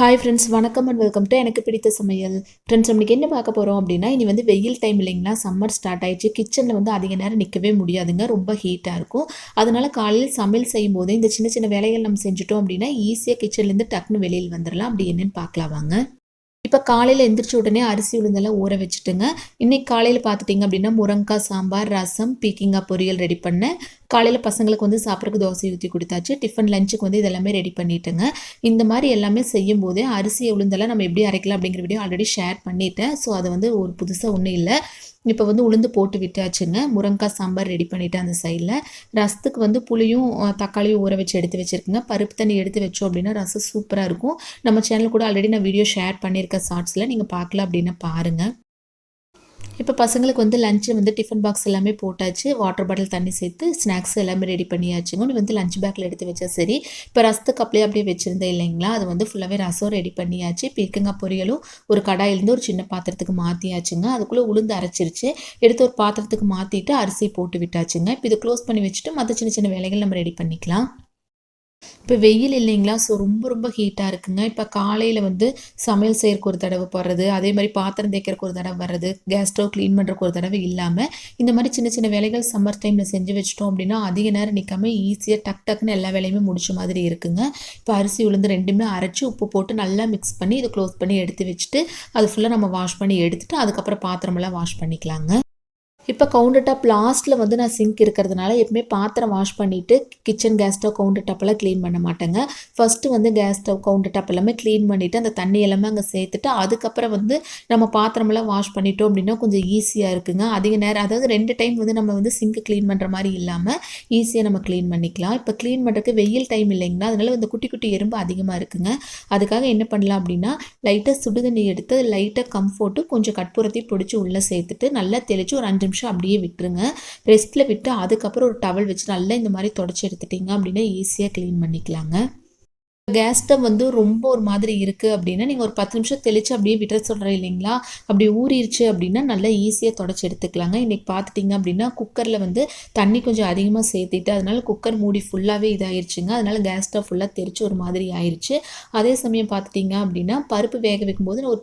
Hi friends, வணக்கம் and welcome to எனக்கு பிடித்த சமையல். ஃப்ரெண்ட்ஸ், நம்மளுக்கு என்ன பார்க்க போகிறோம் அப்படின்னா, இனி வந்து வெயில் டைம் இல்லைங்களா, சம்மர் ஸ்டார்ட் ஆயிடுச்சு. கிச்சனில் வந்து அதிக நேரம் நிற்கவே முடியாதுங்க, ரொம்ப ஹீட்டாக இருக்கும். அதனால காலையில் சமையல் செய்யும் போது இந்த சின்ன சின்ன வேலைகள் நம்ம செஞ்சுட்டோம் அப்படின்னா ஈஸியாக கிச்சன்லேருந்து டக்குன்னு வெளியில் வந்துடலாம். அப்படி என்னன்னு பார்க்கலாம் வாங்க. இப்போ காலையில் எந்திரிச்ச உடனே அரிசி உளுந்தெல்லாம் ஊற வச்சுட்டுங்க. இன்றைக்கி காலையில் பார்த்துட்டிங்க அப்படின்னா முருங்கைக்காய் சாம்பார், ரசம், பீக்கிங்காய் பொரியல் ரெடி பண்ணேன். காலையில் பசங்களுக்கு வந்து சாப்பிட்றதுக்கு தோசை ஊற்றி கொடுத்தாச்சு. டிஃபன் லஞ்சுக்கு வந்து இதெல்லாமே ரெடி பண்ணிட்டேங்க. இந்த மாதிரி எல்லாமே செய்யும் போதே அரிசி உளுந்தெல்லாம் நம்ம எப்படி அரைக்கலாம் அப்படிங்கிற வீடியோ ஆல்ரெடி ஷேர் பண்ணிட்டேன். ஸோ அது வந்து ஒரு புதுசாக ஒன்றும் இல்லை. இப்போ வந்து உளுந்து போட்டு விட்டாச்சுங்க. முருங்கைக்காய் சாம்பார் ரெடி பண்ணிவிட்டேன் அந்த சைடில். ரசத்துக்கு வந்து புளியும் தக்காளியும் ஊற வச்சு எடுத்து வச்சுருக்குங்க. பருப்பு தண்ணி எடுத்து வச்சோம் அப்படின்னா ரசம் சூப்பராக இருக்கும். நம்ம சேனல் கூட ஆல்ரெடி நான் வீடியோ ஷேர் பண்ணியிருக்கேன் ஷார்ட்ஸில், நீங்கள் பார்க்கல அப்படின்னா பாருங்கள். இப்போ பசங்களுக்கு வந்து லஞ்சு வந்து டிஃபன் பாக்ஸ் எல்லாமே போட்டாச்சு. வாட்டர் பாட்டில் தண்ணி சேர்த்து ஸ்நாக்ஸ் எல்லாமே ரெடி பண்ணியாச்சுங்க. ஒன்று வந்து லஞ்ச் பேக்கில் எடுத்து வச்சா சரி. இப்போ ரசத்துக்கு அப்படியே வச்சுருந்தேன் இல்லைங்களா, அது வந்து ஃபுல்லாகவே ரசம் ரெடி பண்ணியாச்சு. பீர்க்கங்காய் பொரியலும் ஒரு கடாயிலேருந்து ஒரு சின்ன பாத்திரத்துக்கு மாற்றியாச்சுங்க. அதுக்குள்ளே உளுந்து அரைச்சிருச்சு. எடுத்து ஒரு பாத்திரத்துக்கு மாற்றிட்டு அரிசி போட்டு விட்டாச்சுங்க. இப்போ இதை க்ளோஸ் பண்ணி வச்சுட்டு மற்ற சின்ன சின்ன வேலைகள் நம்ம ரெடி பண்ணிக்கலாம். இப்போ வெயில் இல்லைங்களா, ஸோ ரொம்ப ஹீட்டாக இருக்குங்க. இப்போ காலையில் வந்து சமையல் செய்யறக்கு ஒரு தடவை போடுறது, அதே மாதிரி பாத்திரம் தேய்க்கிறக்கு ஒரு தடவை வர்றது, கேஸ் ஸ்டவ் க்ளீன் பண்ணுறக்கு ஒரு தடவை இல்லாமல் இந்த மாதிரி சின்ன சின்ன வேலைகள் சம்மர் டைமில் செஞ்சு வச்சிட்டோம் அப்படின்னா அதிக நேரம் நிற்காம ஈஸியாக டக்குன்னு எல்லா வேலையுமே முடிச்ச மாதிரி இருக்குங்க. இப்போ அரிசி உளுந்து ரெண்டுமே அரைச்சி உப்பு போட்டு நல்லா மிக்ஸ் பண்ணி இதை க்ளோஸ் பண்ணி எடுத்து வச்சுட்டு அது ஃபுல்லாக நம்ம வாஷ் பண்ணி எடுத்துட்டு அதுக்கப்புறம் பாத்திரமெல்லாம் வாஷ் பண்ணிக்கலாங்க. இப்போ கவுண்டர் டாப் லாஸ்ட்டில் வந்து நான் சிங்க் இருக்கிறதுனால எப்பவுமே பாத்திரம் வாஷ் பண்ணிவிட்டு கிச்சன் கேஸ் ஸ்டவ் கவுண்டர் டாப்பெல்லாம் க்ளீன் பண்ண மாட்டேங்க. ஃபஸ்ட்டு வந்து கேஸ் ஸ்டவ் கவுண்டர் டாப் எல்லாமே க்ளீன் பண்ணிவிட்டு அந்த தண்ணி எல்லாமே அங்கே சேர்த்துட்டு அதுக்கப்புறம் வந்து நம்ம பாத்திரமெல்லாம் வாஷ் பண்ணிட்டோம் அப்படின்னா கொஞ்சம் ஈஸியாக இருக்குங்க. அதிக நேரம் அதாவது 2 டைம் வந்து நம்ம வந்து சிங்க் க்ளீன் பண்ணுற மாதிரி இல்லாமல் ஈஸியாக நம்ம க்ளீன் பண்ணிக்கலாம். இப்போ க்ளீன் பண்ணுறதுக்கு வெயில் டைம் இல்லைங்களா, அதனால் இந்த குட்டி குட்டி எறும்பு அதிகமாக இருக்குங்க. அதுக்காக என்ன பண்ணலாம் அப்படின்னா, லைட்டாக சுடுதண்ணி எடுத்து லைட்டாக கம்ஃபோர்ட்டு கொஞ்சம் கற்பூரத்தையும் பிடிச்சி உள்ளே சேர்த்துட்டு நல்லா தெளித்து ஒரு 5 நிமிஷம் அப்படியே விட்டுருங்க. ரெஸ்ட்டில் விட்டு அதுக்கப்புறம் ஒரு டவல் வச்சு நல்லா இந்த மாதிரி தொடச்சி எடுத்துட்டிங்க அப்படின்னா ஈஸியாக க்ளீன் பண்ணிக்கலாங்க. கேஸ் ஸ்டவ் வந்து ரொம்ப ஒரு மாதிரி இருக்குது அப்படின்னா நீங்கள் ஒரு 10 நிமிஷம் தெளித்து அப்படியே விட்டுற சொல்கிறேன் இல்லைங்களா, அப்படி ஊறிடுச்சு அப்படின்னா நல்லா ஈஸியாக தொடச்சி எடுத்துக்கலாங்க. இன்றைக்கி பார்த்துட்டிங்க அப்படின்னா குக்கரில் வந்து தண்ணி கொஞ்சம் அதிகமாக சேர்த்திட்டு அதனால் குக்கர் மூடி ஃபுல்லாகவே இதாகிடுச்சுங்க. அதனால் கேஸ் ஸ்டவ் ஃபுல்லாக தெரிச்சு ஒரு மாதிரி ஆயிடுச்சு. அதே சமயம் பார்த்துட்டிங்க அப்படின்னா பருப்பு வேக வைக்கும்போது நான் ஒரு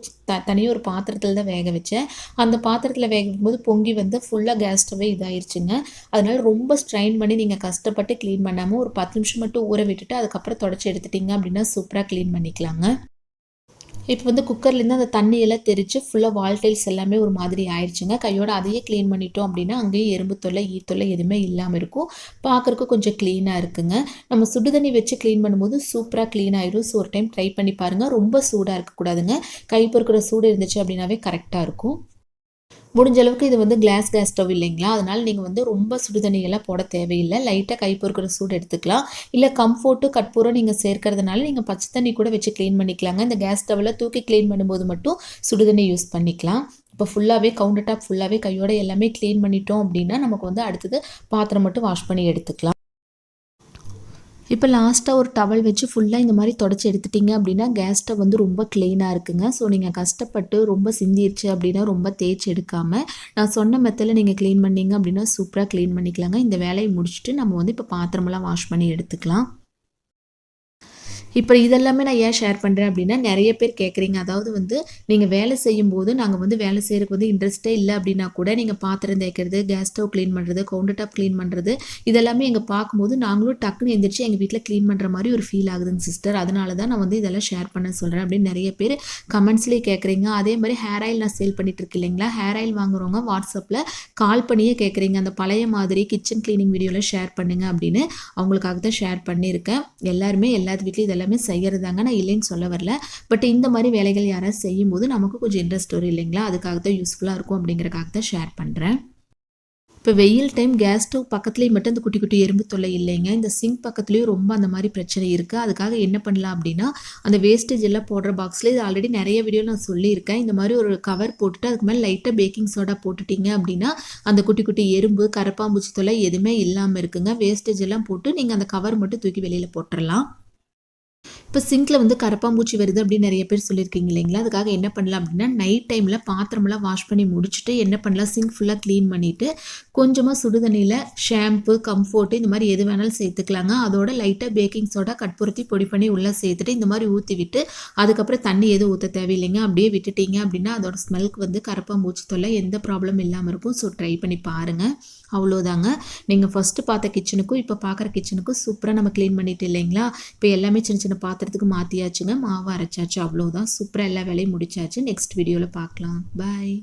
தனியாக ஒரு பாத்திரத்தில் தான் வேக வச்சேன். அந்த பாத்திரத்தில் வேக வைக்கும்போது பொங்கி வந்து ஃபுல்லாக கேஸ் ஸ்டவ்வே இதாகிடுச்சுங்க. அதனால் ரொம்ப ஸ்ட்ரைன் பண்ணி நீங்கள் கஷ்டப்பட்டு க்ளீன் பண்ணாமல் ஒரு 10 நிமிஷம் மட்டும் ஊற விட்டுட்டு அதுக்கப்புறம் தொடச்சி எடுத்துட்டிங்க அப்படின்னா சூப்பராக க்ளீன் பண்ணிக்கலாங்க. இப்போ வந்து குக்கர்லேருந்து அந்த தண்ணியெல்லாம் தெரித்து ஃபுல்லாக வால் டைல்ஸ் எல்லாமே ஒரு மாதிரி ஆயிடுச்சுங்க. கையோட அதையே க்ளீன் பண்ணிட்டோம் அப்படின்னா அங்கேயும் எறும்பு தொல்லை தொல்லை எதுவுமே இல்லாமல் இருக்கும். பார்க்குறக்கு கொஞ்சம் க்ளீனாக இருக்குங்க. நம்ம சுடு தண்ணி வச்சு க்ளீன் பண்ணும்போது சூப்பராக க்ளீன் ஆயிடும். ஸோ ஒரு டைம் ட்ரை பண்ணி பாருங்கள். ரொம்ப சூடாக இருக்கக்கூடாதுங்க. கை பொறுக்கிற சூடு இருந்துச்சு அப்படின்னாவே கரெக்டாக இருக்கும். முடிஞ்ச அளவுக்கு இது வந்து கேஸ் ஸ்டவ் இல்லைங்களா, அதனால் நீங்கள் வந்து ரொம்ப சுடு தண்ணியெல்லாம் போட தேவையில்லை. லைட்டாக கை பொறுக்கிற சூடு எடுத்துக்கலாம். இல்லை கம்ஃபோர்ட்டு கற்பூரம் நீங்கள் சேர்க்கறதுனால நீங்கள் பச்சை தண்ணி கூட வச்சு க்ளீன் பண்ணிக்கலாங்க. இந்த கேஸ் ஸ்டவ்வில் தூக்கி க்ளீன் பண்ணும்போது மட்டும் சுடு தண்ணி யூஸ் பண்ணிக்கலாம். இப்போ ஃபுல்லாகவே கவுண்டர் டாப் ஃபுல்லாகவே கையோட எல்லாமே க்ளீன் பண்ணிட்டோம் அப்படின்னா நமக்கு வந்து அடுத்தது பாத்திரம் மட்டும் வாஷ் பண்ணி எடுத்துக்கலாம். இப்போ லாஸ்ட்டாக ஒரு டவல் வச்சு ஃபுல்லாக இந்த மாதிரி தொடச்சி எடுத்துட்டிங்க அப்படின்னா கேஸ் ஸ்டவ் வந்து ரொம்ப க்ளீனாக இருக்குங்க. ஸோ நீங்கள் கஷ்டப்பட்டு ரொம்ப சிந்திடுச்சு அப்படின்னா ரொம்ப தேய்ச்சி எடுக்காமல் நான் சொன்ன மெத்தடில் நீங்கள் க்ளீன் பண்ணிங்க அப்படின்னா சூப்பராக க்ளீன் பண்ணிக்கலாங்க. இந்த வேலையை முடிச்சுட்டு நம்ம வந்து இப்போ பாத்திரமெல்லாம் வாஷ் பண்ணி எடுத்துக்கலாம். இப்போ இதெல்லாமே நான் ஏன் ஷேர் பண்ணுறேன் அப்படின்னா, நிறைய பேர் கேட்குறீங்க. அதாவது வந்து நீங்கள் வேலை செய்யும்போது நாங்கள் வந்து வேலை செய்கிறதுக்கு வந்து இன்ட்ரெஸ்ட்டே இல்லை அப்படின்னா கூட நீங்கள் பாத்திரம் தேய்க்கிறது, கேஸ் ஸ்டவ் க்ளீன் பண்ணுறது, கவுண்டர் டாப் க்ளீன் பண்ணுறது இதெல்லாமே எங்கள் பார்க்கும்போது நாங்களும் டக்குன்னு எந்திரிச்சு எங்கள் வீட்டில் க்ளீன் பண்ணுற மாதிரி ஒரு ஃபீல் ஆகுதுங்க சிஸ்டர். அதனால தான் நான் வந்து இதெல்லாம் ஷேர் பண்ண சொல்கிறேன் அப்படின்னு நிறைய பேர் கமெண்ட்ஸ்லேயே கேட்குறீங்க. அதே மாதிரி ஹேர் ஆயில் நான் சேல் பண்ணிட்டு இருக்கு இல்லைங்களா, ஹேர் ஆயில் வாங்குறவங்க வாட்ஸ்அப்பில் கால் பண்ணியே கேட்குறீங்க. அந்த பழைய மாதிரி கிச்சன் க்ளீனிங் வீடியோவில் ஷேர் பண்ணுங்க அப்படின்னு அவங்களுக்காக தான் ஷேர் பண்ணியிருக்கேன். எல்லாருமே எல்லாத்து வீட்லேயும் இதெல்லாமே செய்கிறதாங்க, நான் இல்லைன்னு சொல்ல வரல. பட் இந்த மாதிரி வேலைகள் யாராவது செய்யும்போது நமக்கு கொஞ்சம் இன்ட்ரெஸ்ட் வரும் இல்லைங்களா, அதுக்காக தான் யூஸ்ஃபுல்லாக இருக்கும் அப்படிங்கிறக்காக தான் ஷேர் பண்ணுறேன். இப்போ வெயில் டைம் கேஸ் ஸ்டவ் பக்கத்துலேயும் மட்டும் அந்த குட்டி குட்டி எறும்பு தொல்லை இல்லைங்க, இந்த சிங்க் பக்கத்துலேயும் ரொம்ப அந்த மாதிரி பிரச்சனை இருக்குது. அதுக்காக என்ன பண்ணலாம் அப்படின்னா, அந்த வேஸ்டேஜ் எல்லாம் போடுற பாக்ஸில் இது ஆல்ரெடி நிறைய வீடியோ நான் சொல்லியிருக்கேன். இந்த மாதிரி ஒரு கவர் போட்டுட்டு அதுக்கு மேலே லைட்டாக பேக்கிங் சோடா போட்டுட்டிங்க அப்படின்னா அந்த குட்டி குட்டி எறும்பு கரப்பாம்பூச்சி தொல்லை எதுவுமே இல்லாமல் இருக்குங்க. வேஸ்டேஜ் எல்லாம் போட்டு நீங்கள் அந்த கவர் மட்டும் தூக்கி வெளியில் போட்டுடலாம். இப்போ சிங்க்கில் வந்து கரப்பாம்பூச்சி வருது அப்படின்னு நிறைய பேர் சொல்லியிருக்கீங்க இல்லைங்களா? அதுக்காக என்ன பண்ணலாம் அப்படின்னா, நைட் டைமில் பாத்திரமெல்லாம் வாஷ் பண்ணி முடிச்சுட்டு என்ன பண்ணலாம், சிங்க் ஃபுல்லாக க்ளீன் பண்ணிவிட்டு கொஞ்சமாக சுடு தண்ணியில் ஷாம்பு, கம்ஃபோர்ட்டு இந்த மாதிரி எது வேணாலும் சேர்த்துக்கலாங்க. அதோட லைட்டாக பேக்கிங் சோடா, கட்புரத்தி பொடி பண்ணி உள்ளே சேர்த்துட்டு இந்த மாதிரி ஊற்றி விட்டு அதுக்கப்புறம் தண்ணி எதுவும் ஊற்ற தேவையில்லைங்க. அப்படியே விட்டுட்டீங்க அப்படின்னா அதோட ஸ்மெல்க்கு வந்து கரப்பாம்பூச்சி தொல்லை எந்த ப்ராப்ளம் இல்லாமல் இருக்கும். ஸோ ட்ரை பண்ணி பாருங்கள். அவ்வளோதாங்க. நீங்கள் ஃபஸ்ட்டு பார்த்த கிச்சனுக்கும் இப்போ பார்க்குற கிச்சனுக்கும் சூப்பராக நம்ம க்ளீன் பண்ணிட்டு இல்லைங்களா? இப்போ எல்லாமே சின்ன சின்ன பாத்திரத்துக்கு மாற்றியாச்சுங்க. மாவு அரைச்சாச்சு. அவ்வளோதான். சூப்பராக எல்லா வேலையும் முடிச்சாச்சு. நெக்ஸ்ட் வீடியோவில் பார்க்கலாம். பாய்.